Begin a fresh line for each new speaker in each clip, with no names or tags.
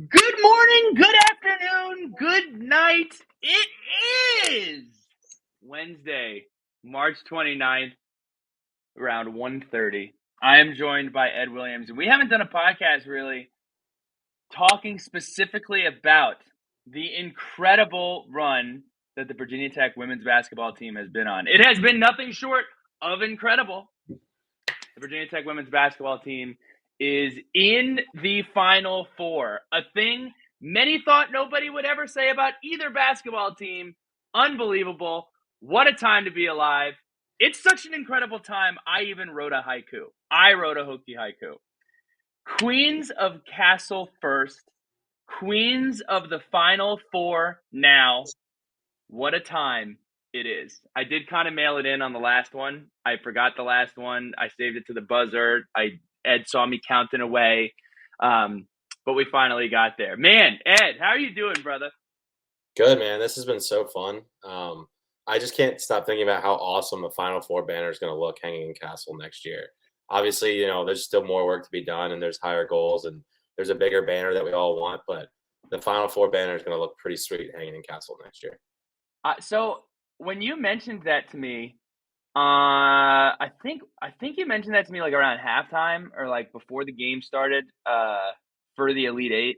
Good morning, good afternoon, good night. It is Wednesday, March 29th, around 1:30. I am joined by Ed Williams, and we haven't done a podcast really talking specifically about the incredible run that the Virginia Tech women's basketball team has been on. It has been nothing short of incredible. The Virginia Tech women's basketball team is in the Final Four, a thing many thought nobody would ever say about either basketball team. Unbelievable. What a time to be alive. It's such an incredible time. I even wrote a haiku. I wrote a Hokie haiku. Queens of Castle first, Queens of the Final Four now. What a time it is. I did kind of mail it in on the last one. I forgot the last one. I saved it to the buzzer. Ed saw me counting away. But we finally got there. Man, Ed, how are you doing, brother?
Good, man. This has been so fun. I just can't stop thinking about how awesome the Final Four banner is going to look hanging in Castle next year. Obviously, there's still more work to be done, and there's higher goals, and there's a bigger banner that we all want. But the Final Four banner is going to look pretty sweet hanging in Castle next year.
So when you mentioned that to me, I think you mentioned that to me like around halftime or like before the game started for the Elite Eight.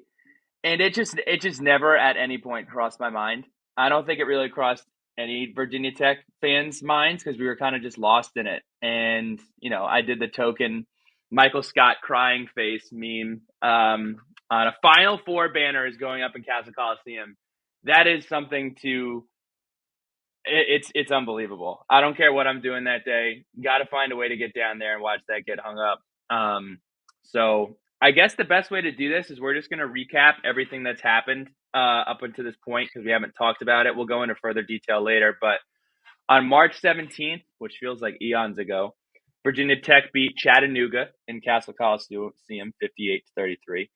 And it just never at any point crossed my mind. I don't think it really crossed any Virginia Tech fans' minds because we were kind of just lost in it. And, I did the token Michael Scott crying face meme on a Final Four banner is going up in Castle Coliseum. That is something it's unbelievable. I don't care what I'm doing that day. Got to find a way to get down there and watch that get hung up. So I guess the best way to do this is we're just going to recap everything that's happened up until this point because we haven't talked about it. We'll go into further detail later. But on March 17th, which feels like eons ago, Virginia Tech beat Chattanooga in Castle Coliseum 58-33.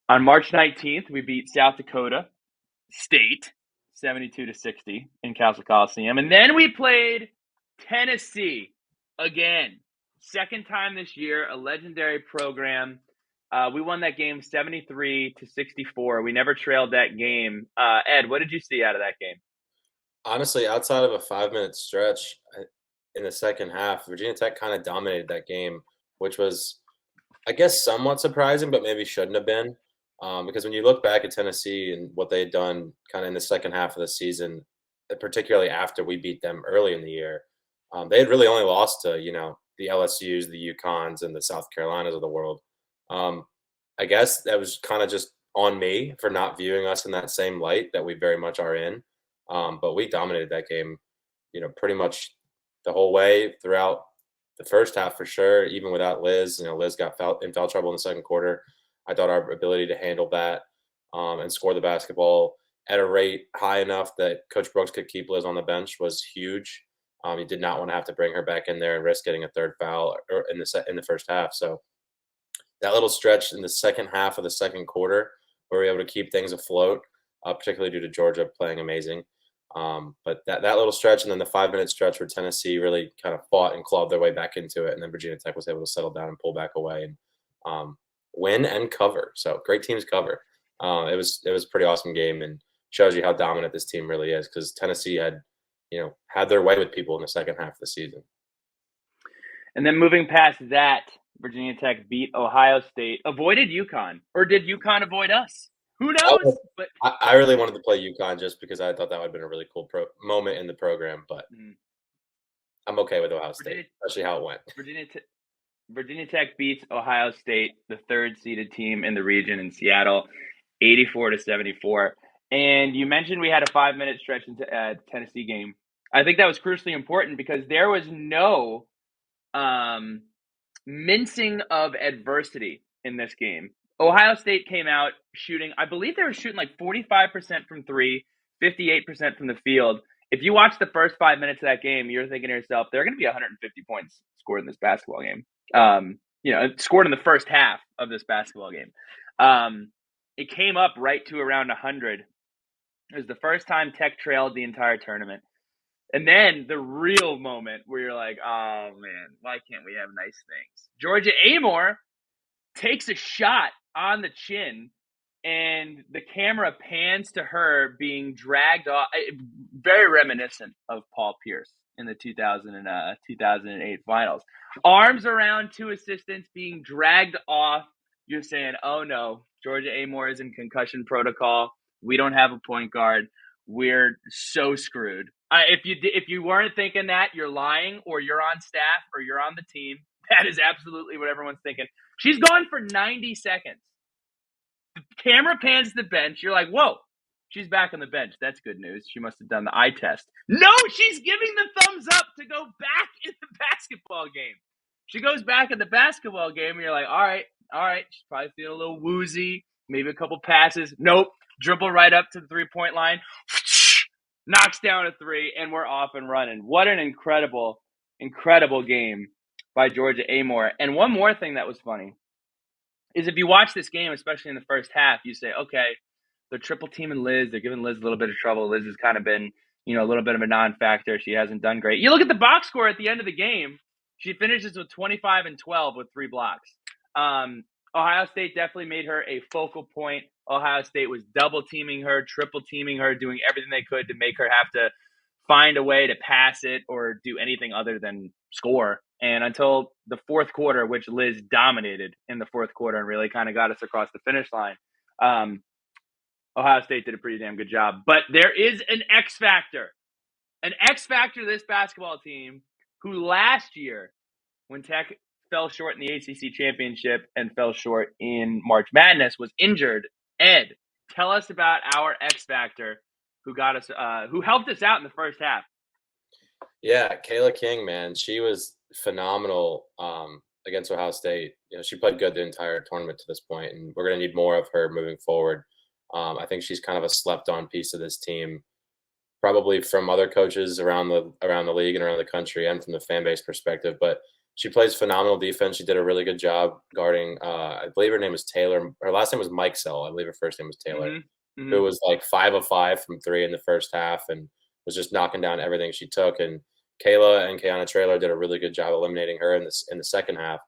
On March 19th, we beat South Dakota State 72-60 in Castle Coliseum. And then we played Tennessee again. Second time this year, a legendary program. We won that game 73-64. We never trailed that game. Ed, what did you see out of that game?
Honestly, outside of a 5-minute stretch in the second half, Virginia Tech kind of dominated that game, which was, I guess, somewhat surprising, but maybe shouldn't have been. Because when you look back at Tennessee and what they had done kind of in the second half of the season, particularly after we beat them early in the year, they had really only lost to, the LSUs, the UConns, and the South Carolinas of the world. I guess that was kind of just on me for not viewing us in that same light that we very much are in. But we dominated that game, pretty much the whole way throughout the first half for sure, even without Liz. Liz got in foul trouble in the second quarter. I thought our ability to handle that and score the basketball at a rate high enough that Coach Brooks could keep Liz on the bench was huge. He did not want to have to bring her back in there and risk getting a third foul in the first half. So that little stretch in the second half of the second quarter where we were able to keep things afloat, particularly due to Georgia playing amazing. But that little stretch and then the 5-minute stretch where Tennessee really kind of fought and clawed their way back into it, and then Virginia Tech was able to settle down and pull back away and win and cover. So great teams cover. It was a pretty awesome game and shows you how dominant this team really is because Tennessee had their way with people in the second half of the season.
And then moving past that, Virginia Tech beat Ohio State, avoided UConn, or did UConn avoid us? Who knows?
But I really wanted to play UConn just because I thought that would have been a really cool moment in the program, but I'm okay with Ohio State, especially how it went.
Virginia Tech beats Ohio State, the third-seeded team in the region in Seattle, 84-74. And you mentioned we had a 5-minute stretch into a Tennessee game. I think that was crucially important because there was no mincing of adversity in this game. Ohio State came out shooting, I believe they were shooting like 45% from three, 58% from the field. If you watch the first 5 minutes of that game, you're thinking to yourself, there are going to be 150 points scored in this basketball game. Scored in the first half of this basketball game. It came up right to around 100. It was the first time Tech trailed the entire tournament. And then the real moment where you're like, oh, man, why can't we have nice things? Georgia Amor takes a shot on the chin and the camera pans to her being dragged off, very reminiscent of Paul Pierce in the 2008 finals. Arms around two assistants being dragged off. You're saying, oh no, Georgia Amor is in concussion protocol. We don't have a point guard. We're so screwed. If you weren't thinking that, you're lying, or you're on staff, or you're on the team. That is absolutely what everyone's thinking. She's gone for 90 seconds. The camera pans to the bench. You're like, whoa, she's back on the bench. That's good news. She must have done the eye test. No, she's giving the thumbs up to go back in the basketball game. She goes back in the basketball game, and you're like, all right. She's probably feeling a little woozy. Maybe a couple passes. Nope. Dribble right up to the three-point line. Knocks down a three, and we're off and running. What an incredible game by Georgia Amor. And one more thing that was funny is if you watch this game, especially in the first half, you say, okay, they're triple teaming Liz. They're giving Liz a little bit of trouble. Liz has kind of been, a little bit of a non-factor. She hasn't done great. You look at the box score at the end of the game. She finishes with 25 and 12 with 3 blocks. Ohio State definitely made her a focal point. Ohio State was double teaming her, triple teaming her, doing everything they could to make her have to find a way to pass it or do anything other than score. And until the fourth quarter, which Liz dominated in the fourth quarter and really kind of got us across the finish line, Ohio State did a pretty damn good job. But there is an X factor to this basketball team who last year, when Tech fell short in the ACC championship and fell short in March Madness, was injured. Ed, tell us about our X factor who got us, who helped us out in the first half.
Yeah, Kayla King, man, she was phenomenal against Ohio State. She played good the entire tournament to this point, and we're going to need more of her moving forward. I think she's kind of a slept-on piece of this team, probably from other coaches around the league and around the country, and from the fan base perspective. But she plays phenomenal defense. She did a really good job guarding. I believe her name was Taylor. Her last name was Mike Sell. I believe her first name was Taylor, who was like 5 of 5 from 3 in the first half, and was just knocking down everything she took. And Kayla and Kayana Traylor did a really good job eliminating her in the second half.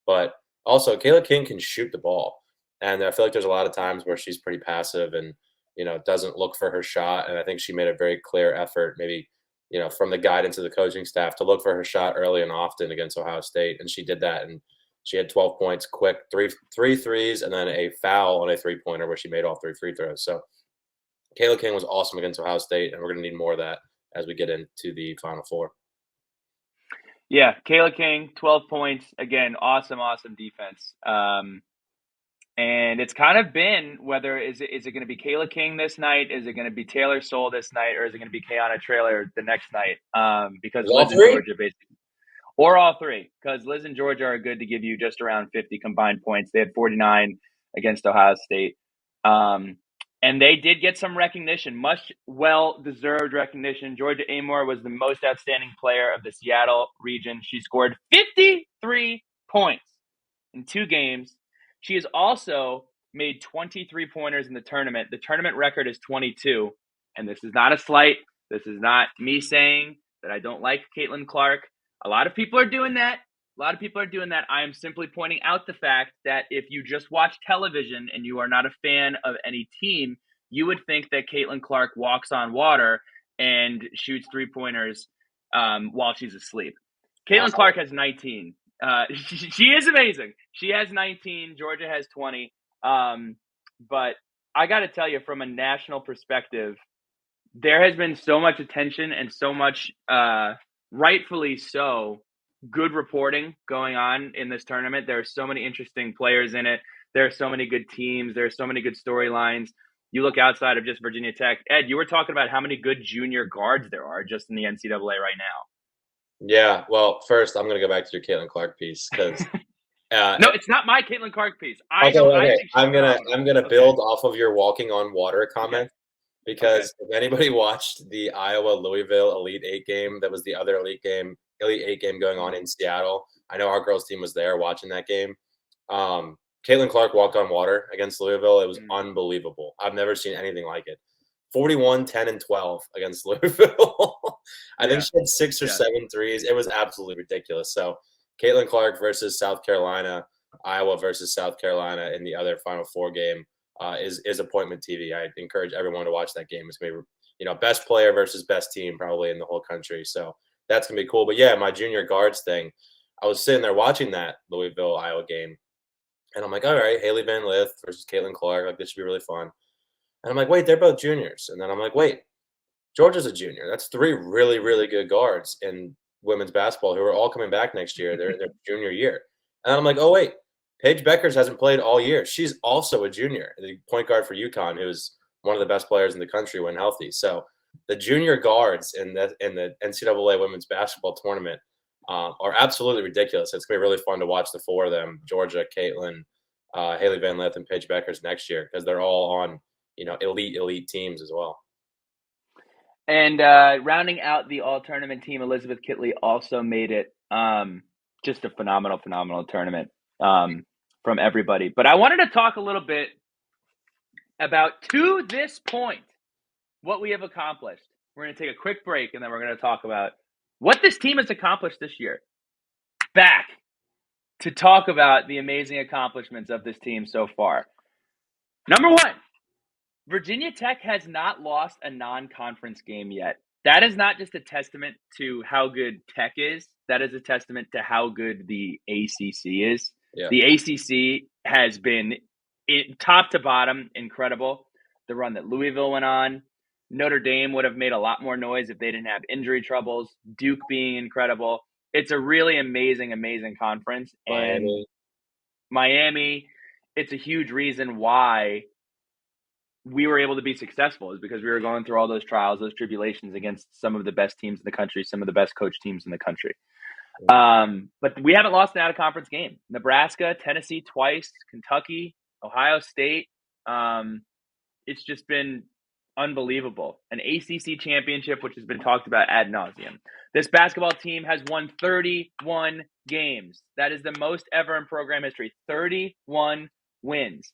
But also, Kayla King can shoot the ball, and I feel like there's a lot of times where she's pretty passive and doesn't look for her shot. And I think she made a very clear effort, maybe from the guidance of the coaching staff, to look for her shot early and often against Ohio State, and she did that. And she had 12 points, quick, three threes, and then a foul on a three-pointer where she made all 3 free throws. So Kayla King was awesome against Ohio State, and we're going to need more of that as we get into the Final Four.
Yeah, Kayla King, 12 points. Again, awesome defense. And it's kind of been whether is it going to be Kayla King this night? Is it going to be Taylor Soule this night? Or is it going to be Kayana Traylor the next night? Because Liz and Georgia basically – or all three, because Liz and Georgia are good to give you just around 50 combined points. They had 49 against Ohio State. And they did get some recognition, much well-deserved recognition. Georgia Amor was the most outstanding player of the Seattle region. She scored 53 points in 2 games. She has also made 23 pointers in the tournament. The tournament record is 22. And this is not a slight. This is not me saying that I don't like Caitlin Clark. A lot of people are doing that. I am simply pointing out the fact that if you just watch television and you are not a fan of any team, you would think that Caitlin Clark walks on water and shoots 3-pointers while she's asleep. Caitlin Clark has 19. She is amazing. She has 19. Georgia has 20. But I got to tell you, from a national perspective, there has been so much attention and so much, rightfully so, good reporting going on in this tournament. There are so many interesting players in it. There are so many good teams. There are so many good storylines. You look outside of just Virginia Tech. Ed, you were talking about how many good junior guards there are just in the NCAA right now.
Yeah, well, first I'm going to go back to your Caitlin Clark piece because
no, it's not my Caitlin Clark piece.
Okay. I'm gonna build off of your walking on water comment because if anybody watched the Iowa Louisville Elite 8 game, that was the other Elite 8 game going on in Seattle. I know our girls team was there watching that game. Caitlin Clark walked on water against Louisville. It was unbelievable. I've never seen anything like it. 41, 10, and 12 against Louisville. I think she had 6 or 7 threes. It was absolutely ridiculous. So Caitlin Clark versus South Carolina, Iowa versus South Carolina in the other Final Four game. is appointment TV. I encourage everyone to watch that game. It's gonna be best player versus best team probably in the whole country. So that's gonna be cool. But yeah, my junior guards thing. I was sitting there watching that Louisville Iowa game, and I'm like, all right, Haley Van Lith versus Caitlin Clark. Like this should be really fun. And I'm like, wait, they're both juniors. And then I'm like, wait, Georgia's a junior. That's three really, really good guards in women's basketball who are all coming back next year. They're in their junior year. And I'm like, oh, wait, Paige Beckers hasn't played all year. She's also a junior, the point guard for UConn, who's one of the best players in the country when healthy. So the junior guards in the NCAA women's basketball tournament are absolutely ridiculous. It's going to be really fun to watch the four of them, Georgia, Caitlin, Haley Van Lith, and Paige Beckers next year because they're all on elite teams as well.
And rounding out the all-tournament team, Elizabeth Kitley also made it. Just a phenomenal tournament from everybody. But I wanted to talk a little bit about, to this point, what we have accomplished. We're going to take a quick break, and then we're going to talk about what this team has accomplished this year. Back to talk about the amazing accomplishments of this team so far. Number one, Virginia Tech has not lost a non-conference game yet. That is not just a testament to how good Tech is. That is a testament to how good the ACC is.
Yeah.
The ACC has been top to bottom incredible. The run that Louisville went on, Notre Dame would have made a lot more noise if they didn't have injury troubles. Duke being incredible. It's a really amazing conference. And Miami, it's a huge reason why we were able to be successful, is because we were going through all those trials, those tribulations against some of the best teams in the country, some of the best coach teams in the country. But we haven't lost an out-of-conference game. Nebraska, Tennessee twice, Kentucky, Ohio State. It's just been unbelievable. An ACC championship, which has been talked about ad nauseum. This basketball team has won 31 games. That is the most ever in program history. 31 wins.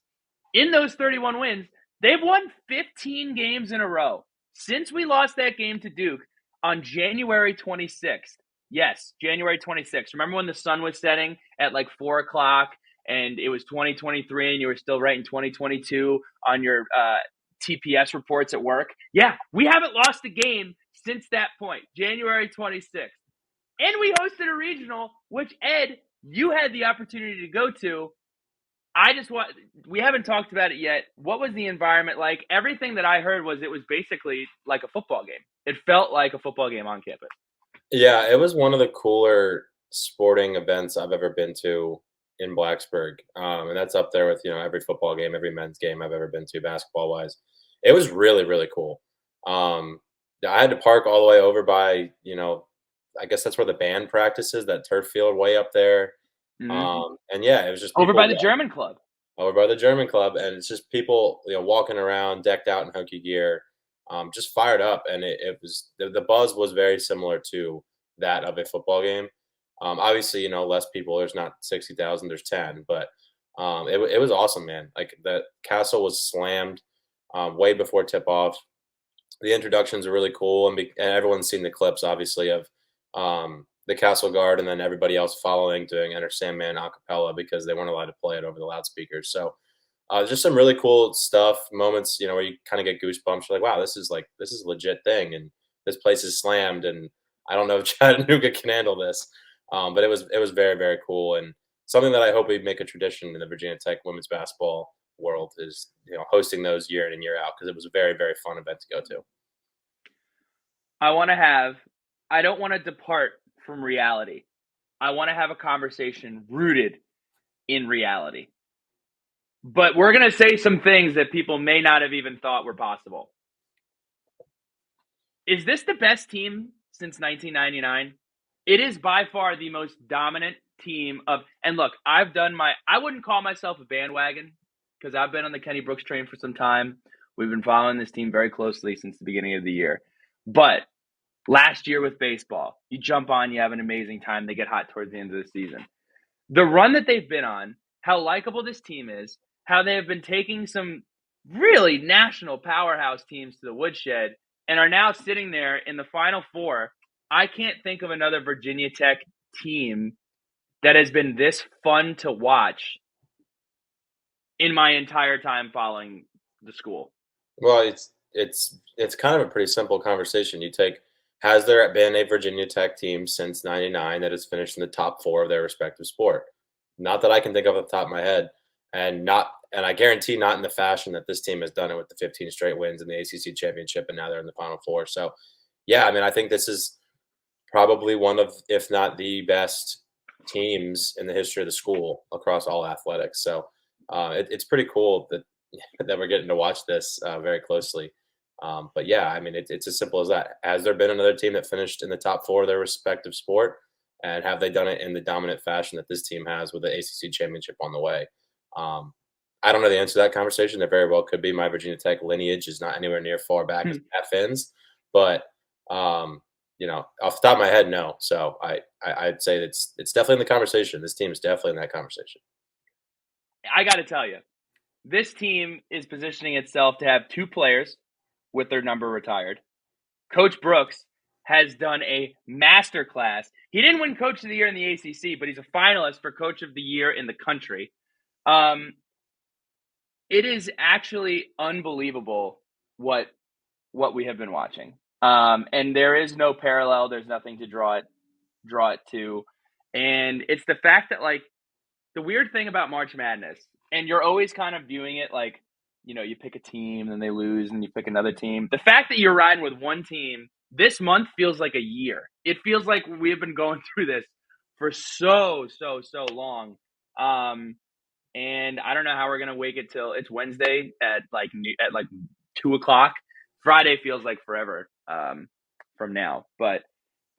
In those 31 wins, they've won 15 games in a row since we lost that game to Duke on January 26th. Yes, January 26th. Remember when the sun was setting at like 4 o'clock and it was 2023 and you were still writing 2022 on your TPS reports at work? Yeah, we haven't lost a game since that point, January 26th. And we hosted a regional, which, Ed, you had the opportunity to go to. We haven't talked about it yet. What was the environment like? Everything that I heard was it was basically like a football game. It felt like a football game on campus.
Yeah, it was one of the cooler sporting events I've ever been to in Blacksburg. And that's up there with, every football game, every men's game I've ever been to basketball wise. It was really, really cool. I had to park all the way over by, I guess that's where the band practices, that turf field way up there.
Mm-hmm.
And yeah, it was just
over by the German club.
Over by the German club. And it's just people, walking around decked out in Hokie gear, just fired up. And it was, the buzz was very similar to that of a football game. Obviously, less people, there's not 60,000, there's 10, but it was awesome, man. Like the castle was slammed way before tip off. The introductions are really cool. And everyone's seen the clips, obviously, of the Castle Guard and then everybody else following doing Enter Sandman a cappella because they weren't allowed to play it over the loudspeakers. So just some really cool stuff, moments, where you kind of get goosebumps. You're like, wow, this is a legit thing. And this place is slammed. And I don't know if Chattanooga can handle this. But it was very, very cool. And something that I hope we make a tradition in the Virginia Tech women's basketball world is, hosting those year in and year out, because it was a very, very fun event to go to.
I don't want to depart from reality. I want to have a conversation rooted in reality. But we're going to say some things that people may not have even thought were possible. Is this the best team since 1999? It is by far the most dominant team and look, I wouldn't call myself a bandwagon because I've been on the Kenny Brooks train for some time. We've been following this team very closely since the beginning of the year. But last year with baseball, you jump on, you have an amazing time. They get hot towards the end of the season. The run that they've been on, how likable this team is, how they have been taking some really national powerhouse teams to the woodshed and are now sitting there in the Final Four. I can't think of another Virginia Tech team that has been this fun to watch in my entire time following the school.
Well, it's kind of a pretty simple conversation. You take, has there been a Virginia Tech team since '99 that has finished in the top 4 of their respective sport? Not that I can think of off the top of my head, and I guarantee not in the fashion that this team has done it with the 15 straight wins in the ACC championship, and now they're in the Final Four. So, yeah, I mean, I think this is probably one of, if not the best teams in the history of the school across all athletics. So, it's pretty cool that that we're getting to watch this very closely. But yeah, I mean, it's as simple as that. Has there been another team that finished in the top 4 of their respective sport? And have they done it in the dominant fashion that this team has with the ACC championship on the way? Um, I don't know the answer to that conversation. There very well could be. My Virginia Tech lineage is not anywhere near far back as Pat Finn's, but um, off the top of my head, no. So I'd say it's definitely in the conversation. This team is definitely in that conversation.
I got to tell you, this team is positioning itself to have 2 players with their number retired. Coach Brooks has done a masterclass. He didn't win Coach of the Year in the ACC, but he's a finalist for Coach of the Year in the country. It is actually unbelievable what we have been watching. And there is no parallel. There's nothing to draw it to. And it's the fact that, like, the weird thing about March Madness, and you're always kind of viewing it like, you pick a team, then they lose, and you pick another team. The fact that you're riding with one team this month feels like a year. It feels like we have been going through this for so long. And I don't know how we're gonna wake it till it's Wednesday at like 2:00. Friday feels like forever from now. But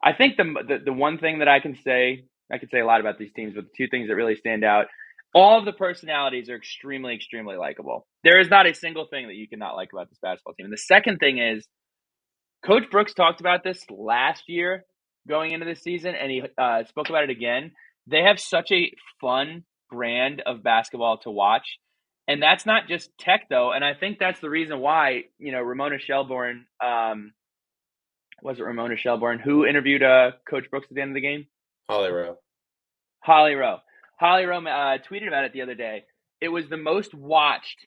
I think the one thing that I could say a lot about these teams, but the 2 things that really stand out, all of the personalities are extremely, extremely likable. There is not a single thing that you cannot like about this basketball team. And the second thing is, Coach Brooks talked about this last year going into this season, and he spoke about it again. They have such a fun brand of basketball to watch. And that's not just Tech, though. And I think that's the reason why, Ramona Shelburne, was it Ramona Shelburne, who interviewed Coach Brooks at the end of the game?
Holly Rowe.
Holly Rowe tweeted about it the other day. It was the most watched.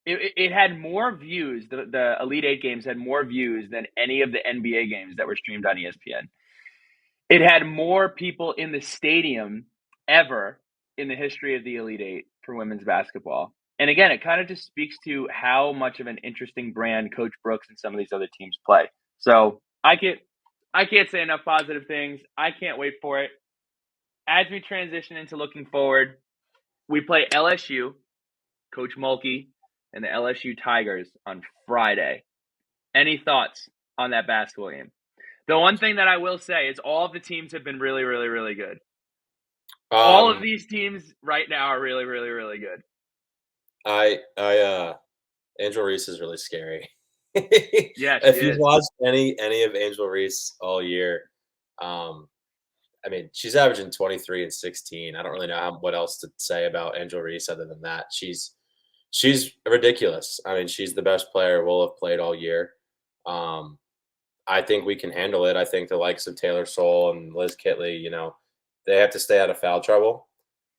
It had more views. The Elite Eight games had more views than any of the NBA games that were streamed on ESPN. It had more people in the stadium ever in the history of the Elite Eight for women's basketball. And again, it kind of just speaks to how much of an interesting brand Coach Brooks and some of these other teams play. So I can't say enough positive things. I can't wait for it. As we transition into looking forward, we play LSU, Coach Mulkey, and the LSU Tigers on Friday. Any thoughts on that basketball game? The one thing that I will say is all of the teams have been really, really, really good. All of these teams right now are really, really, really good.
Angel Reese is really scary.
Yeah,
if you've watched any of Angel Reese all year, I mean, she's averaging 23 and 16. I don't really know what else to say about Angel Reese other than that. She's ridiculous. I mean, she's the best player we'll have played all year. I think we can handle it. I think the likes of Taylor Soule and Liz Kitley, they have to stay out of foul trouble.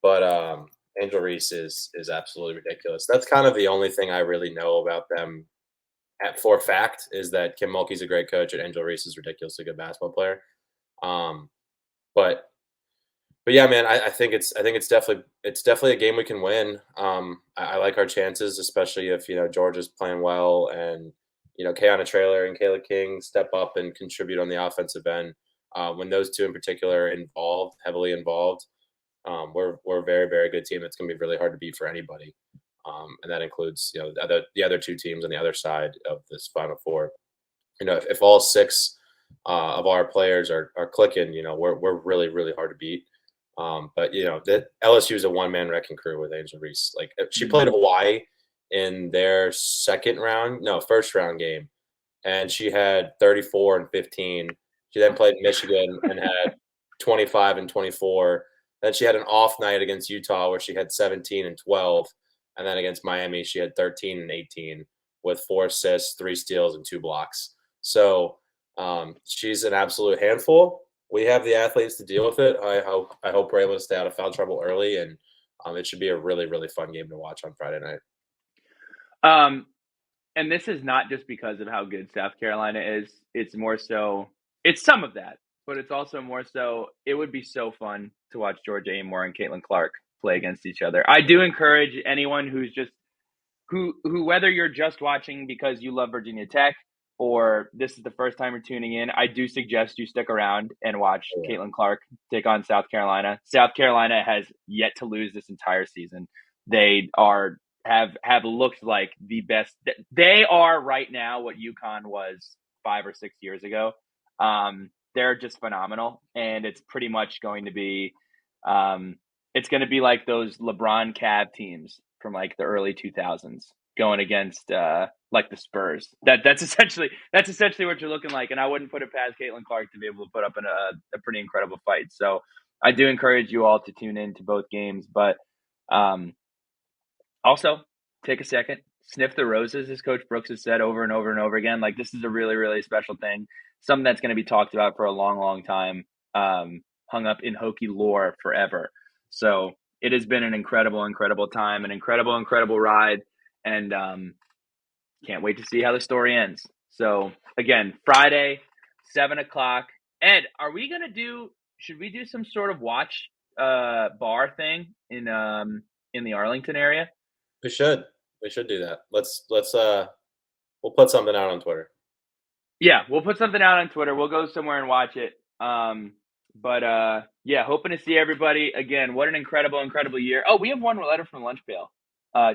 But Angel Reese is absolutely ridiculous. That's kind of the only thing I really know about them for a fact, is that Kim Mulkey's a great coach and Angel Reese is ridiculously good basketball player. But yeah, man, I think it's definitely a game we can win. I like our chances, especially if Georgia's playing well and Kayana Traylor and Kayla King step up and contribute on the offensive end. When those 2 in particular are heavily involved, we're a very, very good team. That's going to be really hard to beat for anybody. And that includes the other 2 teams on the other side of this Final Four. If all 6 of our players are clicking, we're really, really hard to beat. But the LSU is a one-man wrecking crew with Angel Reese. Like, she played Hawaii in their first round game, and she had 34 and 15. She then played Michigan and had 25 and 24. Then she had an off night against Utah where she had 17 and 12. And then against Miami, she had 13 and 18 with 4 assists, 3 steals, and 2 blocks. So she's an absolute handful. We have the athletes to deal with it. I hope we're able to stay out of foul trouble early and It should be a really, really fun game to watch on Friday night.
And this is not just because of how good South Carolina is. It's more so, it's some of that, but it's also more so, it would be so fun to watch Georgia Amor and Caitlin Clark play against each other. I do encourage anyone who's just, who whether you're just watching because you love Virginia Tech or this is the first time you're tuning in, I do suggest you stick around and watch Caitlin Clark take on South Carolina. South Carolina has yet to lose this entire season. They have looked like the best. They are right now what UConn was 5 or 6 years ago. They're just phenomenal, and it's pretty much going to be it's going to be like those LeBron Cavs teams from like the early 2000s going against like the Spurs. That's essentially what you're looking like, and I wouldn't put it past Caitlin Clark to be able to put up a pretty incredible fight. So I do encourage you all to tune in to both games, but also take a second, sniff the roses, as Coach Brooks has said over and over and over again. Like, this is a really, really special thing, something that's going to be talked about for a long, long time, hung up in Hokie lore forever. So it has been an incredible, incredible time, an incredible, incredible ride, and can't wait to see how the story ends. So again, Friday, 7:00. Ed, should we do some sort of watch bar thing in the Arlington area?
We should do that. We'll put something out on Twitter.
Yeah, we'll put something out on Twitter. We'll go somewhere and watch it. Yeah, hoping to see everybody again. What an incredible, incredible year. Oh, we have one letter from Lunch Pail.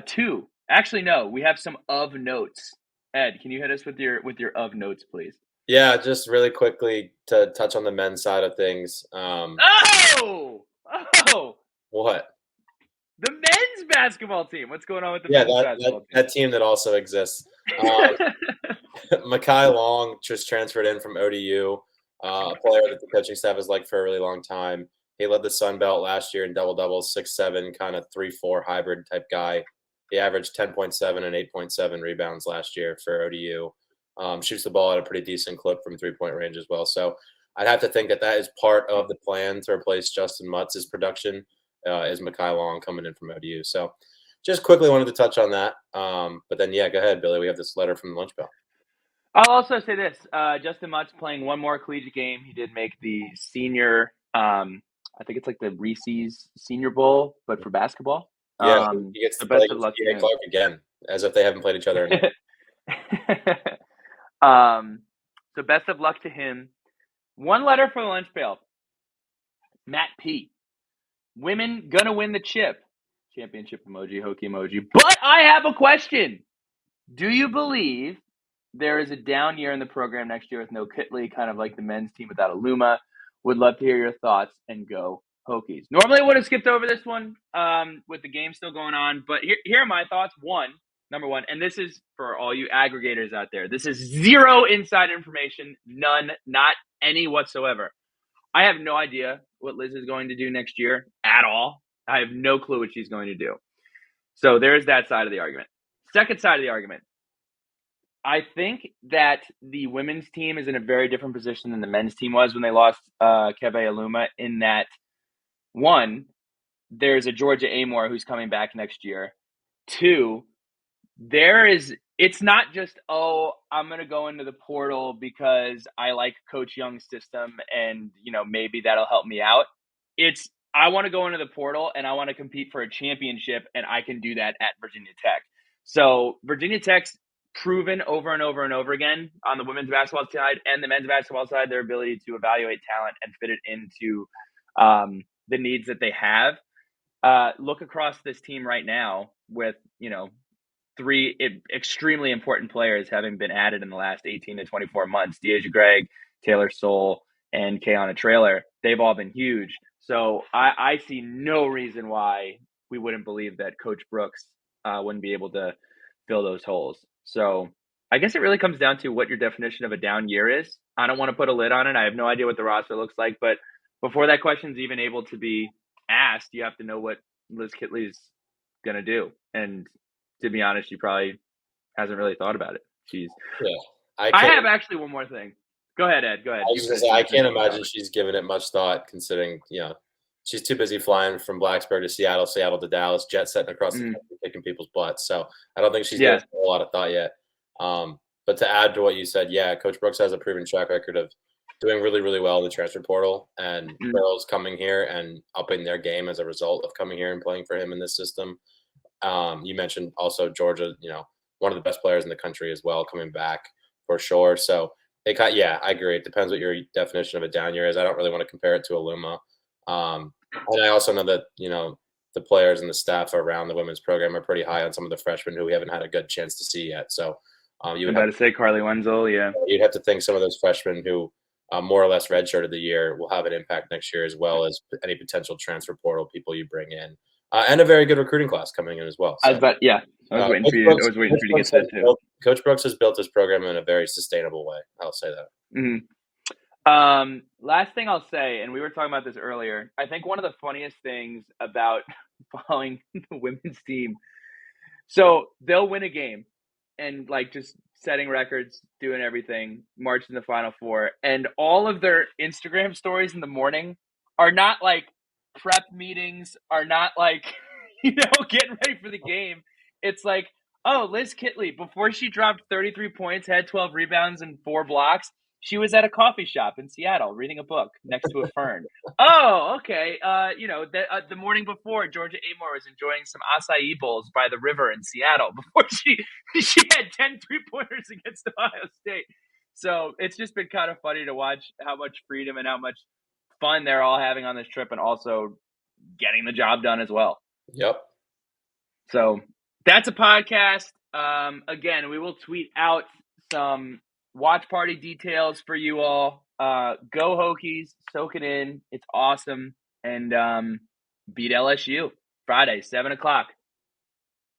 2. Actually, no, we have some of notes. Ed, can you hit us with your of notes, please?
Yeah, just really quickly to touch on the men's side of things.
Oh!
What?
The men's basketball team. What's going on with the men's basketball team?
That team that also exists. Mekhi Long just transferred in from ODU, a player that the coaching staff has liked for a really long time. He led the Sun Belt last year in double-doubles, 6'7", kind of 3-4 hybrid type guy. He averaged 10.7 and 8.7 rebounds last year for ODU. Shoots the ball at a pretty decent clip from three-point range as well. So I'd have to think that is part of the plan to replace Justin Mutz's production, is Mekhi Long coming in from ODU. So just quickly wanted to touch on that. But then, yeah, go ahead, Billy. We have this letter from the Lunch Bell.
I'll also say this. Justin Mutz playing one more collegiate game. He did make the senior, I think it's like the Reese's Senior Bowl, but for basketball.
Yeah, he gets
so
to play
best of luck to him.
Clark again, as if they haven't played each other in
So best of luck to him. One letter from the Lunch Pail. Matt P. Women gonna win the chip. Championship emoji, Hokie emoji. But I have a question. Do you believe there is a down year in the program next year with no Kitley, kind of like the men's team without Aluma? Would love to hear your thoughts, and go Hokies. Normally I would have skipped over this one with the game still going on, but here are my thoughts. Number one, and this is for all you aggregators out there. This is zero inside information, none, not any whatsoever. I have no idea what Liz is going to do next year at all. I have no clue what she's going to do. So there's that side of the argument. Second side of the argument. I think that the women's team is in a very different position than the men's team was when they lost Keve Aluma, in that, one, there's a Georgia Amor who's coming back next year. 2, it's not just, I'm going to go into the portal because I like Coach Young's system and, maybe that'll help me out. It's, I want to go into the portal and I want to compete for a championship, and I can do that at Virginia Tech. So Virginia Tech's proven over and over and over again on the women's basketball side and the men's basketball side their ability to evaluate talent and fit it into the needs that they have. Look across this team right now with, 3 extremely important players having been added in the last 18 to 24 months. Deasia Gregg, Taylor Soule, and Kayana Traylor. They've all been huge. So I see no reason why we wouldn't believe that Coach Brooks wouldn't be able to fill those holes. So I guess it really comes down to what your definition of a down year is. I don't want to put a lid on it. I have no idea what the roster looks like. But before that question's even able to be asked, you have to know what Liz Kitley's going to do. And to be honest, she probably hasn't really thought about it. I have actually one more thing. Go ahead, Ed. Go ahead.
I can't imagine she's given it much thought, considering, she's too busy flying from Blacksburg to Seattle, Seattle to Dallas, jet setting across the
Mm,
country, kicking people's butts. So I don't think she's given
yeah,
us a lot of thought yet. But to add to what you said, yeah, Coach Brooks has a proven track record of doing really, really well in the transfer portal, and
mm,
girls coming here and upping their game as a result of coming here and playing for him in this system. You mentioned also Georgia, one of the best players in the country as well, coming back for sure. So yeah, I agree. It depends what your definition of a down year is. I don't really want to compare it to Aluma. And I also know that, the players and the staff around the women's program are pretty high on some of the freshmen who we haven't had a good chance to see yet. So you
I'm
would
about
have
to say Carly Wenzel. Yeah,
you'd have to think some of those freshmen who more or less redshirted the year will have an impact next year, as well as any potential transfer portal people you bring in, and a very good recruiting class coming in as well.
I was
So
about. Yeah, I was waiting for
Coach
you. I
Brooks,
was waiting
Coach
for you to get
Brooks
to
has
that too.
built Coach Brooks has built his program in a very sustainable way. I'll say that.
Mhm. Last thing I'll say, and we were talking about this earlier. I think one of the funniest things about following the women's team, so they'll win a game and like just setting records, doing everything, marching the Final Four, and all of their Instagram stories in the morning are not like prep meetings, are not like getting ready for the game. It's like, oh, Liz Kitley, before she dropped 33 points, had 12 rebounds and 4 blocks, she was at a coffee shop in Seattle reading a book next to a fern. Oh, okay. The morning before, Georgia Amor was enjoying some acai bowls by the river in Seattle before she had 10 3-pointers against Ohio State. So it's just been kind of funny to watch how much freedom and how much fun they're all having on this trip, and also getting the job done as well.
Yep.
So that's a podcast. Again, we will tweet out some watch party details for you all. Go Hokies, soak it in. It's awesome. And beat LSU Friday, 7 o'clock.